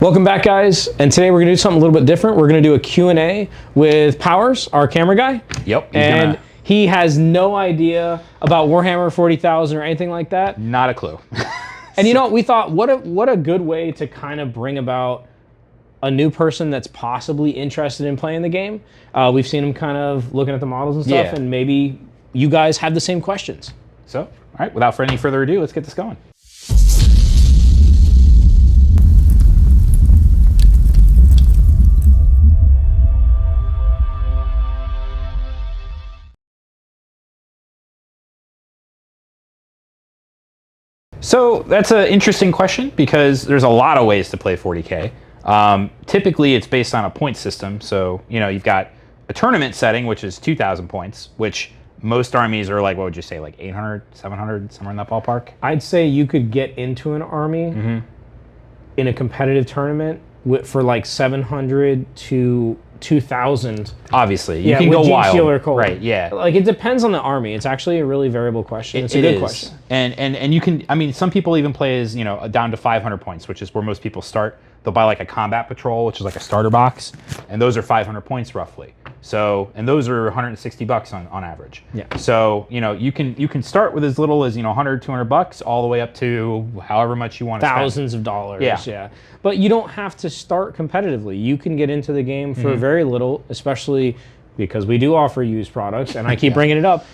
Welcome back, guys, and today we're going to do something a little bit different. We're going to do a Q&A with Powers, our camera guy. Yep. And he has no idea about Warhammer 40,000 or anything like that. Not a clue. And you know, we thought, what a good way to kind of bring about a new person that's possibly interested in playing the game. We've seen him kind of looking at the models and stuff, and maybe you guys have the same questions. So, all right, without any further ado, let's get this going. So that's an interesting question because there's a lot of ways to play 40K. Typically, it's based on a point system. So, you know, you've got a tournament setting, which is 2,000 points, which most armies are like, what would you say, like 800, 700, somewhere in that ballpark? I'd say you could get into an army in a competitive tournament for like 700 to 2,000. Obviously, you can go wild. Right, yeah. Like, it depends on the army. It's actually a really variable question. It's a good question. And you can, I mean, some people even play as, you know, down to 500 points, which is where most people start. They'll buy like a combat patrol, which is like a starter box, and those are 500 points roughly. So, and those are 160 bucks on average. Yeah. So, you know, you can start with as little as, you know, 100, 200 bucks all the way up to however much you want to spend. Thousands of dollars. Yeah. But you don't have to start competitively. You can get into the game for very little, especially because we do offer used products, and I keep bringing it up.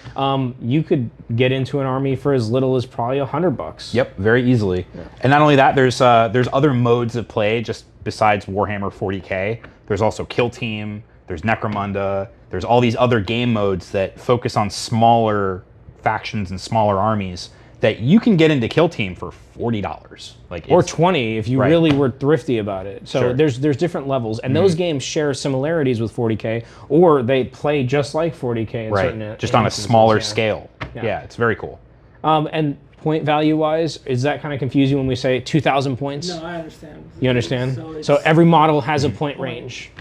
You could get into an army for as little as probably $100. Yep, very easily. Yeah. And not only that, there's other modes of play just besides Warhammer 40K. There's also Kill Team, there's Necromunda, there's all these other game modes that focus on smaller factions and smaller armies that you can get into Kill Team for $40, like, or 20 if you really were thrifty about it. So there's different levels, and those games share similarities with 40K, or they play just like 40K in certain just on a smaller scale. Yeah, it's very cool. And point value wise, is that kind of confusing when we say 2,000 points? No, I understand. You understand? So every model has a point range.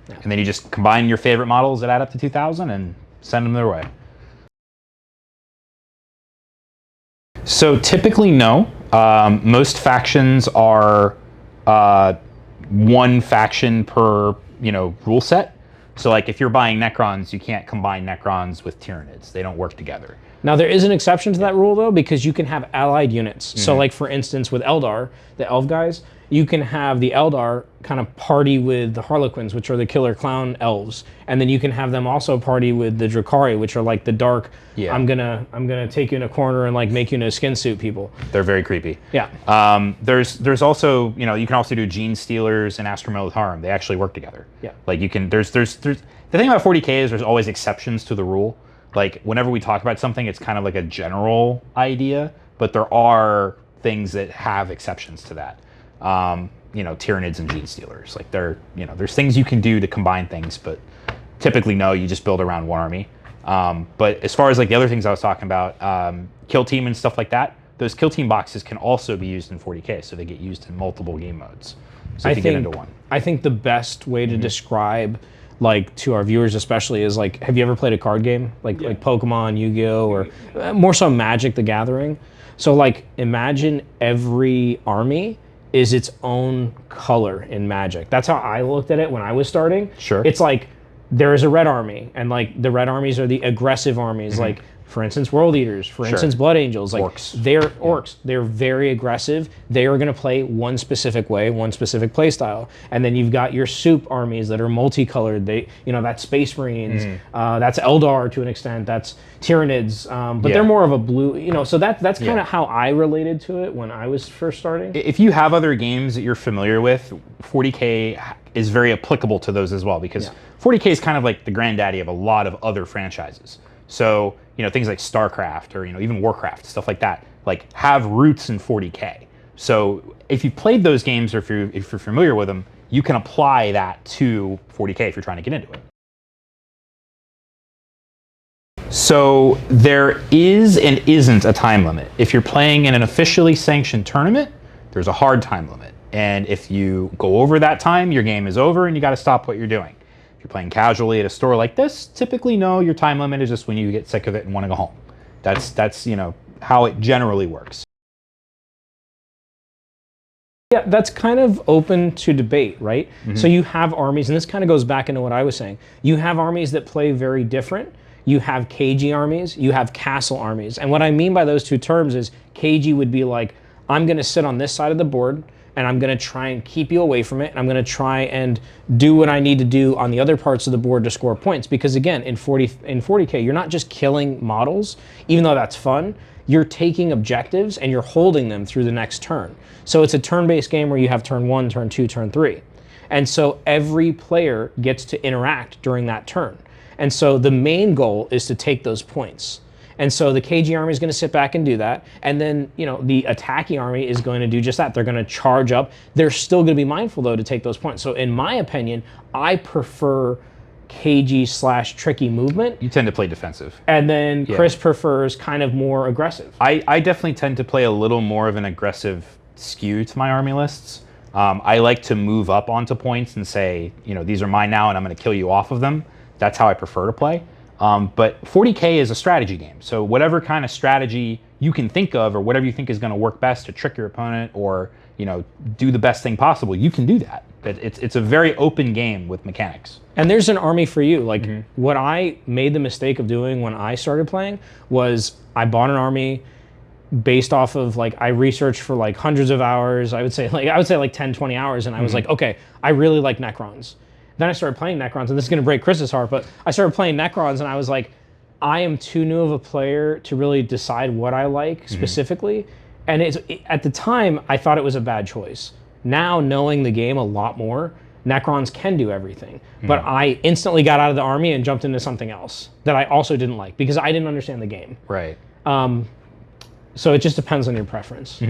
And then you just combine your favorite models that add up to 2,000 and send them their way. So typically, no. Most factions are one faction per, you know, rule set. So like if you're buying Necrons, you can't combine Necrons with Tyranids. They don't work together. Now there is an exception to that rule though, because you can have allied units. So like for instance with Eldar, the Elf guys, you can have the Eldar kind of party with the Harlequins, which are the killer clown elves, and then you can have them also party with the Drakari, which are like the dark. Yeah. I'm gonna take you in a corner and like make you in a skin suit people. They're very creepy. Yeah. There's also, you know, you can also do Gene Stealers and Astro Militarum. They actually work together. Yeah. Like you can. There's the thing about 40K is there's always exceptions to the rule. Like whenever we talk about something, it's kind of like a general idea, but there are things that have exceptions to that. You know, Tyranids and Gene Stealers. Like you know, there's things you can do to combine things, but typically no, you just build around one army. But as far as like the other things I was talking about, Kill Team and stuff like that, those Kill Team boxes can also be used in 40K, so they get used in multiple game modes. So if you get into one. I think the best way to describe, like to our viewers especially, is like, have you ever played a card game like Pokemon, Yu-Gi-Oh, or more so Magic the Gathering? So like imagine every army is its own color in Magic. That's how I looked at it when I was starting. Sure. It's like there is a red army, and like the red armies are the aggressive armies, like for instance World Eaters, for instance Blood Angels, like they're orcs. They're very aggressive. They are going to play one specific way, one specific play style. And then you've got your soup armies that are multicolored. They, you know, that's Space Marines, that's Eldar to an extent, that's Tyranids, but they're more of a blue, you know, so that's kind of how I related to it when I was first starting. If you have other games that you're familiar with, 40K is very applicable to those as well, because 40K is kind of like the granddaddy of a lot of other franchises. So, you know, things like StarCraft or, you know, even Warcraft, stuff like that, like have roots in 40K. So if you played those games, or if you're familiar with them, you can apply that to 40K if you're trying to get into it. So there is and isn't a time limit. If you're playing in an officially sanctioned tournament, there's a hard time limit. And if you go over that time, your game is over and you got to stop what you're doing. If you're playing casually at a store like this, typically no, your time limit is just when you get sick of it and want to go home. That's you know, how it generally works. Yeah, that's kind of open to debate, right? So you have armies, and this kind of goes back into what I was saying. You have armies that play very different. You have cagey armies, you have castle armies. And what I mean by those two terms is cagey would be like, I'm going to sit on this side of the board, and I'm going to try and keep you away from it, and I'm going to try and do what I need to do on the other parts of the board to score points. Because again, in 40K, you're not just killing models, even though that's fun. You're taking objectives and you're holding them through the next turn. So it's a turn-based game where you have turn 1, turn 2, turn 3. And so every player gets to interact during that turn. And so the main goal is to take those points. And so the KG army is going to sit back and do that. And then, the attacking army is going to do just that. They're going to charge up. They're still going to be mindful, though, to take those points. So in my opinion, I prefer KG/tricky movement. You tend to play defensive. And then Chris prefers kind of more aggressive. I definitely tend to play a little more of an aggressive skew to my army lists. I like to move up onto points and say, these are mine now and I'm going to kill you off of them. That's how I prefer to play. But 40K is a strategy game. So whatever kind of strategy you can think of or whatever you think is going to work best to trick your opponent or, do the best thing possible, you can do that. It's a very open game with mechanics. And there's an army for you. Like what I made the mistake of doing when I started playing was I bought an army based off of I researched for hundreds of hours. I would say 10, 20 hours. And I was like, okay, I really like Necrons. Then I started playing Necrons, and this is going to break Chris's heart, but I started playing Necrons, and I was like, I am too new of a player to really decide what I like specifically. And at the time, I thought it was a bad choice. Now, knowing the game a lot more, Necrons can do everything. But I instantly got out of the army and jumped into something else that I also didn't like because I didn't understand the game. Right. So it just depends on your preference.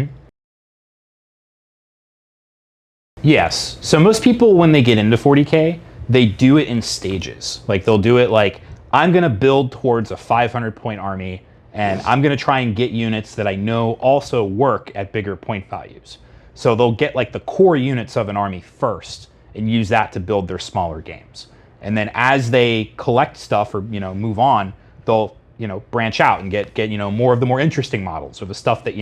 Yes. So most people, when they get into 40K, they do it in stages. They'll do it I'm going to build towards a 500-point army, and I'm going to try and get units that I know also work at bigger point values. So they'll get the core units of an army first and use that to build their smaller games. And then as they collect stuff or, move on, they'll, branch out and get more of the more interesting models or the stuff that,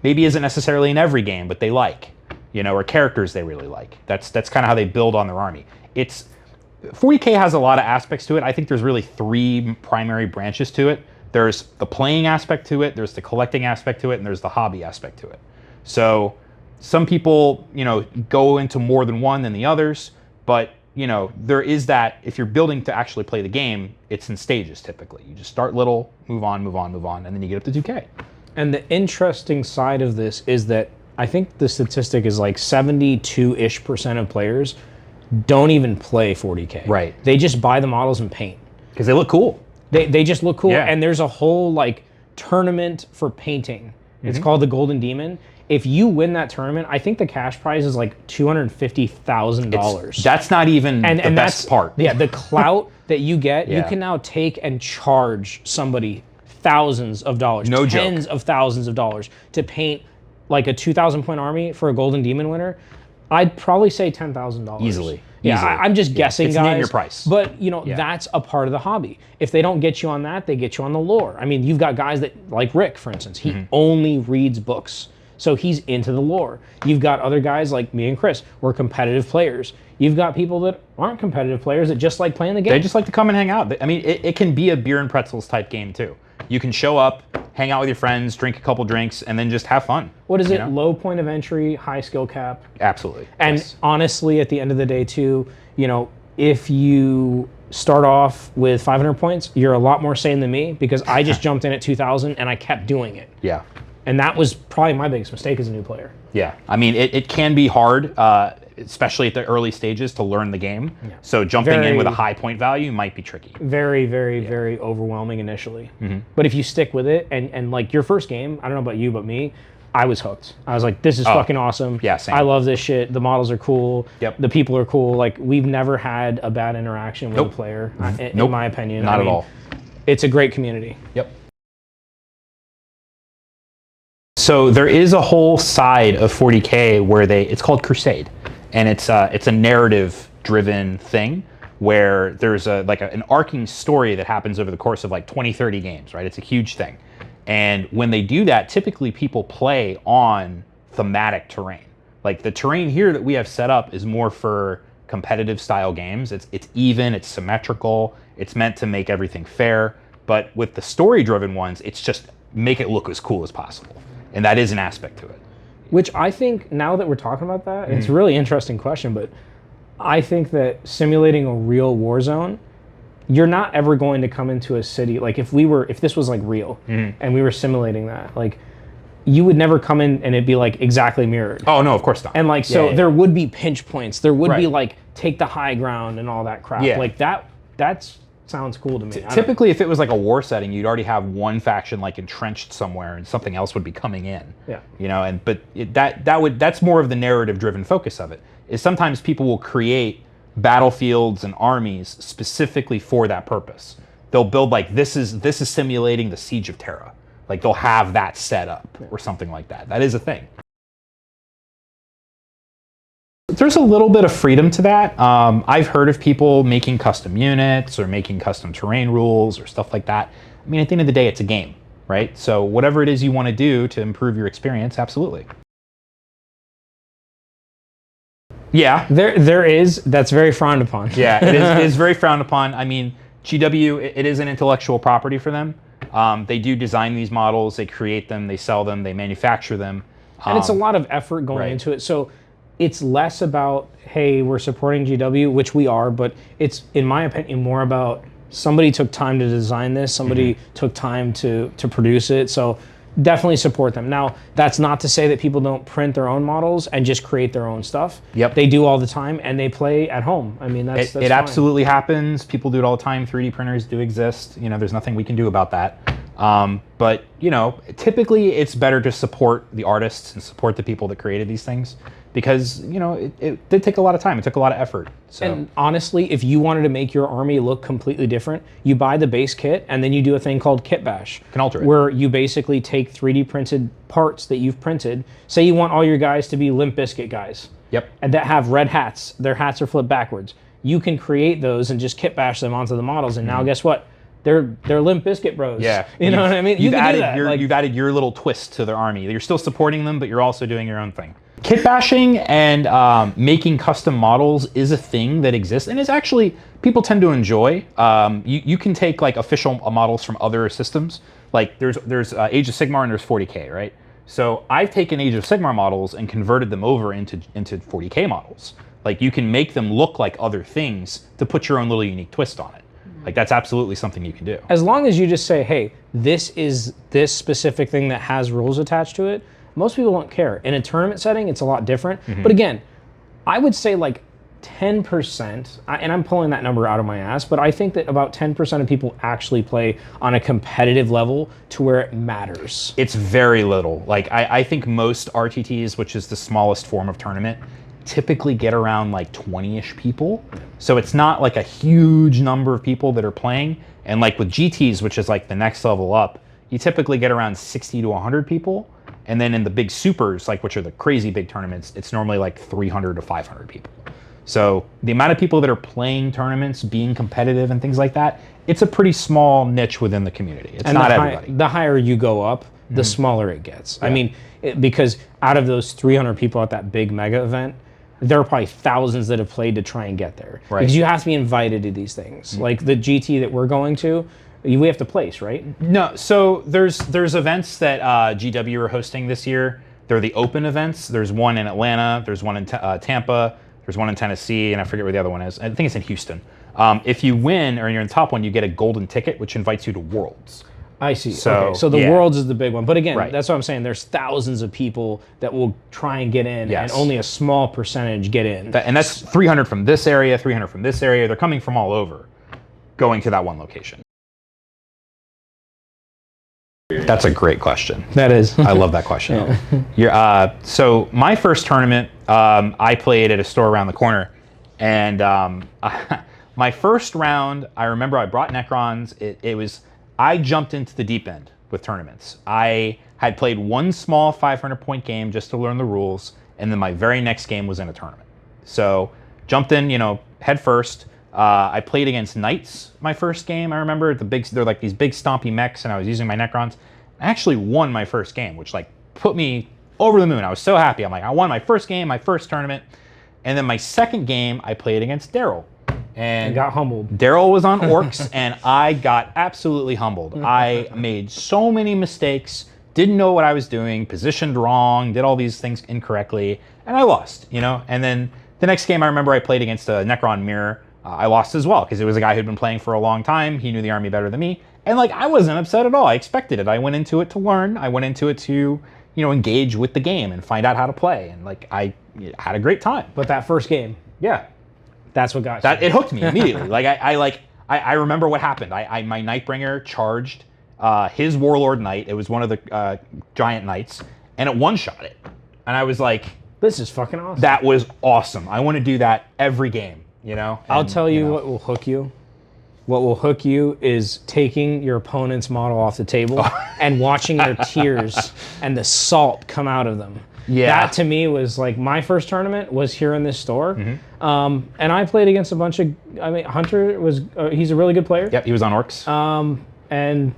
maybe isn't necessarily in every game, but they like. Or characters they really like. That's kind of how they build on their army. 40K has a lot of aspects to it. I think there's really 3 primary branches to it. There's the playing aspect to it, there's the collecting aspect to it, and there's the hobby aspect to it. So some people, go into more than one than the others, but there is that if you're building to actually play the game, it's in stages typically. You just start little, move on, move on, move on, and then you get up to 2K. And the interesting side of this is that I think the statistic is 72-ish% of players don't even play 40K. Right. They just buy the models and paint. Because they look cool. They just look cool. Yeah. And there's a whole tournament for painting. It's called the Golden Demon. If you win that tournament, I think the cash prize is $250,000. That's not even the best part. Yeah, the clout that you get, you can now take and charge somebody thousands of dollars, no tens joke. of thousands of dollars to paint a 2,000-point army for a Golden Demon winner. I'd probably say $10,000. Easily. Yeah, I'm just guessing, it's guys. name your price. But, that's a part of the hobby. If they don't get you on that, they get you on the lore. I mean, you've got guys that, like Rick, for instance, he only reads books. So he's into the lore. You've got other guys like me and Chris. We're competitive players. You've got people that aren't competitive players that just like playing the game. They just like to come and hang out. I mean, it can be a beer and pretzels type game, too. You can show up, hang out with your friends, drink a couple drinks, and then just have fun. What is it? Low point of entry, high skill cap. Absolutely. And honestly, at the end of the day, too, if you start off with 500 points, you're a lot more sane than me because I just jumped in at 2,000 and I kept doing it. Yeah. And that was probably my biggest mistake as a new player. Yeah. I mean, it can be hard, especially at the early stages, to learn the game. Yeah. So jumping in with a high point value might be tricky. Very, very, very overwhelming initially. But if you stick with it, and your first game, I don't know about you, but me, I was hooked. I was like, this is fucking awesome. Yeah, same. I love this shit. The models are cool. Yep. The people are cool. We've never had a bad interaction with a player, in my opinion. Not at all. It's a great community. Yep. So there is a whole side of 40K where it's called Crusade, and it's a narrative-driven thing where there's an arcing story that happens over the course of 20, 30 games, right? It's a huge thing. And when they do that, typically people play on thematic terrain. Like the terrain here that we have set up is more for competitive style games. It's even, it's symmetrical, it's meant to make everything fair. But with the story driven ones, it's just make it look as cool as possible. And that is an aspect to it. Which I think, now that we're talking about that, it's a really interesting question, but I think that simulating a real war zone, you're not ever going to come into a city, like if this was like real and we were simulating that, like you would never come in and it'd be like exactly mirrored. Oh no, of course not. And like, there would be pinch points. There would be like, take the high ground and all that crap. Yeah. Like that's sounds cool to me. Typically, if it was like a war setting, you'd already have one faction like entrenched somewhere, and something else would be coming in. Yeah. You know, that's more of the narrative-driven focus of it. Is sometimes people will create battlefields and armies specifically for that purpose. They'll build like this is simulating the Siege of Terra. Like they'll have that set up or something like that. That is a thing. There's a little bit of freedom to that. I've heard of people making custom units or making custom terrain rules or stuff like that. I mean, at the end of the day, it's a game, right? So whatever it is you want to do to improve your experience, absolutely. Yeah. There is, that's very frowned upon. Yeah, it is very frowned upon. I mean, GW, it is an intellectual property for them. They do design these models, they create them, they sell them, they manufacture them. And it's a lot of effort going into it. So it's less about, hey, we're supporting GW, which we are, but it's, in my opinion, more about somebody took time to design this, somebody took time to produce it. So definitely support them. Now, that's not to say that people don't print their own models and just create their own stuff. Yep. They do all the time, and they play at home. I mean, that's it absolutely happens. People do it all the time. 3D printers do exist. You know, there's nothing we can do about that. But, you know, typically it's better to support the artists and support the people that created these things because, you know, it did take a lot of time. It took a lot of effort. So. And honestly, if you wanted to make your army look completely different, you buy the base kit and then you do a thing called kit bash. Can alter it. Where you basically take 3D printed parts that you've printed. Say you want all your guys to be Limp Bizkit guys. Yep. And that have red hats. Their hats are flipped backwards. You can create those and just kit bash them onto the models. And now guess what? They're Limp Bizkit bros. Yeah. You know what I mean? You've added your little twist to their army. You're still supporting them, but you're also doing your own thing. Kit bashing and making custom models is a thing that exists, and it's actually people tend to enjoy. You can take like official models from other systems. Like there's Age of Sigmar and there's 40K, right? So I've taken Age of Sigmar models and converted them over into 40K models. Like you can make them look like other things to put your own little unique twist on it. Like that's absolutely something you can do. As long as you just say, hey, this is this specific thing that has rules attached to it, most people don't care. In a tournament setting, it's a lot different. But again, I would say like 10%, and I'm pulling that number out of my ass, but I think that about 10% of people actually play on a competitive level to where it matters. It's very little. Like I think most RTTs, which is the smallest form of tournament, typically get around like 20-ish people. So it's not like a huge number of people that are playing. And like with GTs, which is like the next level up, you typically get around 60 to 100 people. And then in the big supers, like which are the crazy big tournaments, it's normally like 300 to 500 people. So the amount of people that are playing tournaments, being competitive and things like that, it's a pretty small niche within the community. It's and not everybody. The higher you go up, the smaller it gets. Yeah. I mean, because out of those 300 people at that big mega event, there are probably thousands that have played to try and get there. Right. Because you have to be invited to these things. Like the GT that we're going to, we have to place, right? No, so there's events that GW are hosting this year. They're the open events. There's one in Atlanta, there's one in Tampa, there's one in Tennessee, and I forget where the other one is. I think it's in Houston. If you win or you're in the top one, you get a golden ticket, which invites you to Worlds. I see. So the Worlds is the big one. But again, right. That's what I'm saying. There's thousands of people that will try and get in, and only a small percentage get in. And that's 300 from this area, 300 from this area. They're coming from all over, going to that one location. That's a great question. That is. I love that question. So my first tournament, I played at a store around the corner, and my first round, I remember I brought Necrons. I jumped into the deep end with tournaments. I had played one small 500-point game just to learn the rules, and then my very next game was in a tournament. So jumped in, head first. I played against Knights my first game. I remember they're like these big stompy mechs, and I was using my Necrons. I actually won my first game, which like put me over the moon. I was so happy. I'm like, I won my first game, my first tournament. And then my second game, I played against Daryl. And got humbled. Daryl was on orcs, and I got absolutely humbled. I made so many mistakes, didn't know what I was doing, positioned wrong, did all these things incorrectly, and I lost, you know? And then the next game I remember I played against a Necron Mirror. I lost as well, because it was a guy who'd been playing for a long time. He knew the army better than me. And like, I wasn't upset at all. I expected it. I went into it to learn. I went into it to, you know, engage with the game and find out how to play. And like, I had a great time. But that first game, yeah, that's what got you. it hooked me immediately. Like I remember what happened. My Nightbringer charged his Warlord Knight. It was one of the giant knights, and it one-shot it. And I was like, this is fucking awesome. That was awesome. I want to do that every game, you know? And, I'll tell you what will hook you. What will hook you is taking your opponent's model off the table and watching their tears and the salt come out of them. Yeah. That to me was like my first tournament was here in this store. And I played against a bunch of, I mean, Hunter was, he's a really good player. Yep, he was on orcs. And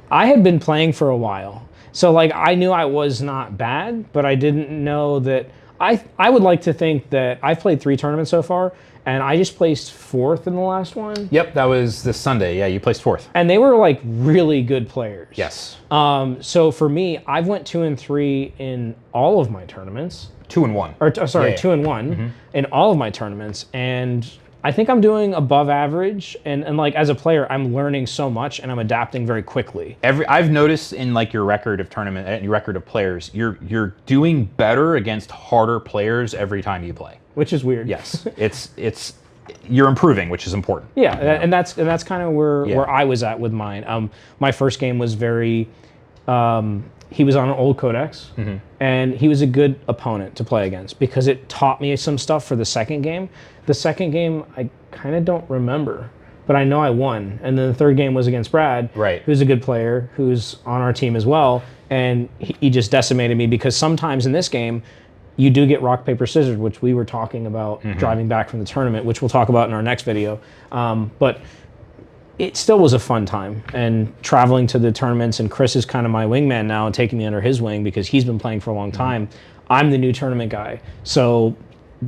I had been playing for a while. So like I knew I was not bad, but I didn't know that, I would like to think that I've played 3 tournaments so far, and I just placed 4th in the last one. Yep, that was this Sunday. Yeah, you placed 4th. And they were like really good players. Yes. So for me, I've went 2 and 3 in all of my tournaments. 2 and 1. Or sorry, 2 and 1 in all of my tournaments, and I think I'm doing above average. And like as a player, I'm learning so much, and I'm adapting very quickly. I've noticed in like your record of tournament and your record of players, you're doing better against harder players every time you play. Which is weird. Yes, it's you're improving, which is important. Yeah, and that's kind of where I was at with mine. My first game was very. He was on an old codex, and he was a good opponent to play against because it taught me some stuff for the second game. The second game I kind of don't remember, but I know I won. And then the third game was against Brad, who's a good player, who's on our team as well, and he just decimated me because sometimes in this game, you do get rock, paper, scissors, which we were talking about driving back from the tournament, which we'll talk about in our next video. But it still was a fun time, and traveling to the tournaments, and Chris is kind of my wingman now and taking me under his wing because he's been playing for a long time. I'm the new tournament guy, so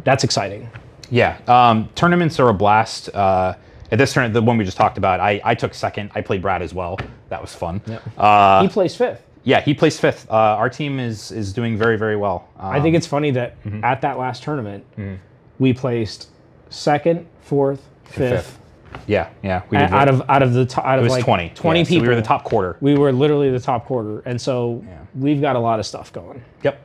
that's exciting. Yeah, tournaments are a blast. At this tournament, the one we just talked about, I took second. I played Brad as well. That was fun. Yep. He placed 5th. Yeah, he placed 5th. Our team is doing very, very well. I think it's funny that at that last tournament, we placed 2nd, 4th, 5th. Yeah. We did out of like 20 people. So we were the top quarter. We were literally the top quarter, and so we've got a lot of stuff going. Yep.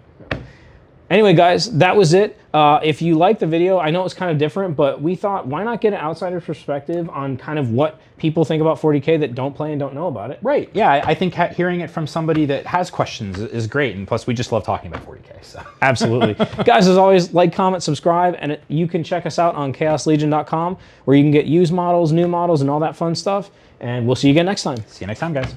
Anyway, guys, that was it. If you liked the video, I know it's kind of different, but we thought, why not get an outsider's perspective on kind of what people think about 40K that don't play and don't know about it? Right. Yeah, I think hearing it from somebody that has questions is great, and plus we just love talking about 40K. So absolutely. Guys, as always, like, comment, subscribe, and you can check us out on chaoslegion.com, where you can get used models, new models, and all that fun stuff. And we'll see you again next time. See you next time, guys.